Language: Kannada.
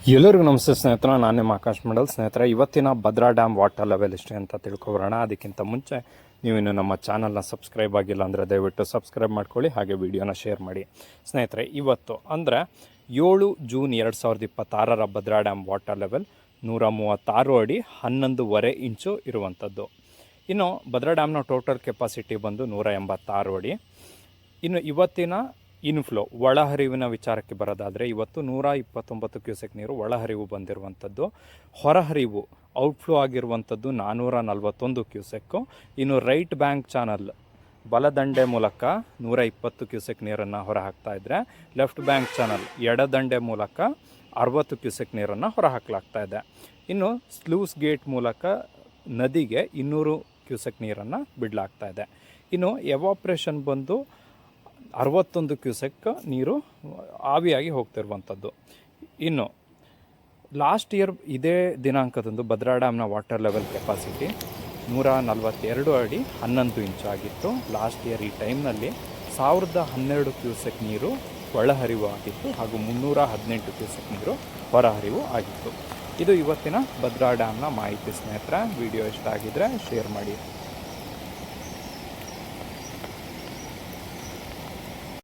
ಎಲ್ಲರಿಗೂ ನಮಸ್ತೆ ಸ್ನೇಹಿತರೆ, ನಾನು ನಿಮ್ಮ ಆಕಾಶ್ ಮಂಡಲ್. ಸ್ನೇಹಿತರೆ, ಇವತ್ತಿನ ಭದ್ರಾ ಡ್ಯಾಮ್ ವಾಟರ್ ಲೆವೆಲ್ ಎಷ್ಟೇ ಅಂತ ತಿಳ್ಕೊಬರೋಣ. ಅದಕ್ಕಿಂತ ಮುಂಚೆ ನೀವಿನ್ನು ನಮ್ಮ ಚಾನಲ್ನ ಸಬ್ಸ್ಕ್ರೈಬ್ ಆಗಿಲ್ಲ ಅಂದರೆ ದಯವಿಟ್ಟು ಸಬ್ಸ್ಕ್ರೈಬ್ ಮಾಡ್ಕೊಳ್ಳಿ, ಹಾಗೆ ವಿಡಿಯೋನ ಶೇರ್ ಮಾಡಿ. ಸ್ನೇಹಿತರೆ, ಇವತ್ತು ಅಂದರೆ 7 June 2026 Bhadra dam water level 136 ಅಡಿ 11.5 ಇಂಚು ಇರುವಂಥದ್ದು. ಇನ್ನು ಭದ್ರಾ ಡ್ಯಾಮ್ನ ಟೋಟಲ್ ಕೆಪಾಸಿಟಿ ಬಂದು 186 ಅಡಿ. ಇನ್ನು ಇವತ್ತಿನ ಇನ್ಫ್ಲೋ ಒಳಹರಿವಿನ ವಿಚಾರಕ್ಕೆ ಬರೋದಾದರೆ, ಇವತ್ತು 129 ಕ್ಯೂಸೆಕ್ ನೀರು ಒಳಹರಿವು ಬಂದಿರುವಂಥದ್ದು. ಹೊರಹರಿವು ಔಟ್ಫ್ಲೋ ಆಗಿರುವಂಥದ್ದು 441 ಕ್ಯೂಸೆಕ್ಕು. ಇನ್ನು ರೈಟ್ ಬ್ಯಾಂಕ್ ಚಾನಲ್ ಬಲದಂಡೆ ಮೂಲಕ 120 ಕ್ಯೂಸೆಕ್ ನೀರನ್ನು ಹೊರಹಾಕ್ತಾ ಇದ್ದರೆ, ಲೆಫ್ಟ್ ಬ್ಯಾಂಕ್ ಚಾನಲ್ ಎಡದಂಡೆ ಮೂಲಕ 60 ಕ್ಯೂಸೆಕ್ ನೀರನ್ನು ಹೊರಹಾಕಲಾಗ್ತಾ ಇದೆ. ಇನ್ನು ಸ್ಲೂಸ್ ಗೇಟ್ ಮೂಲಕ ನದಿಗೆ 200 ಕ್ಯೂಸೆಕ್ ನೀರನ್ನು ಬಿಡಲಾಗ್ತಾ ಇದೆ. ಇನ್ನು ಎವಾಪ್ರೇಷನ್ ಬಂದು 61 ಕ್ಯೂಸೆಕ್ ನೀರು ಆವಿಯಾಗಿ ಹೋಗ್ತಿರುವಂಥದ್ದು. ಇನ್ನು ಲಾಸ್ಟ್ ಇಯರ್ ಇದೇ ದಿನಾಂಕದಂದು ಭದ್ರಾ ಡ್ಯಾಮ್ನ ವಾಟರ್ ಲೆವೆಲ್ ಕೆಪಾಸಿಟಿ 142 ಅಡಿ 11 ಇಂಚು ಆಗಿತ್ತು. ಲಾಸ್ಟ್ ಇಯರ್ ಈ ಟೈಮ್ನಲ್ಲಿ 1012 ಕ್ಯೂಸೆಕ್ ನೀರು ಒಳಹರಿವು ಆಗಿತ್ತು, ಹಾಗೂ 318 ಕ್ಯೂಸೆಕ್ ನೀರು ಹೊರಹರಿವು ಆಗಿತ್ತು. ಇದು ಇವತ್ತಿನ ಭದ್ರಾ ಡ್ಯಾಮ್ನ ಮಾಹಿತಿ. ಸ್ನೇಹಿತರೆ, ವಿಡಿಯೋ ಇಷ್ಟ ಆಗಿದ್ದರೆ ಶೇರ್ ಮಾಡಿ.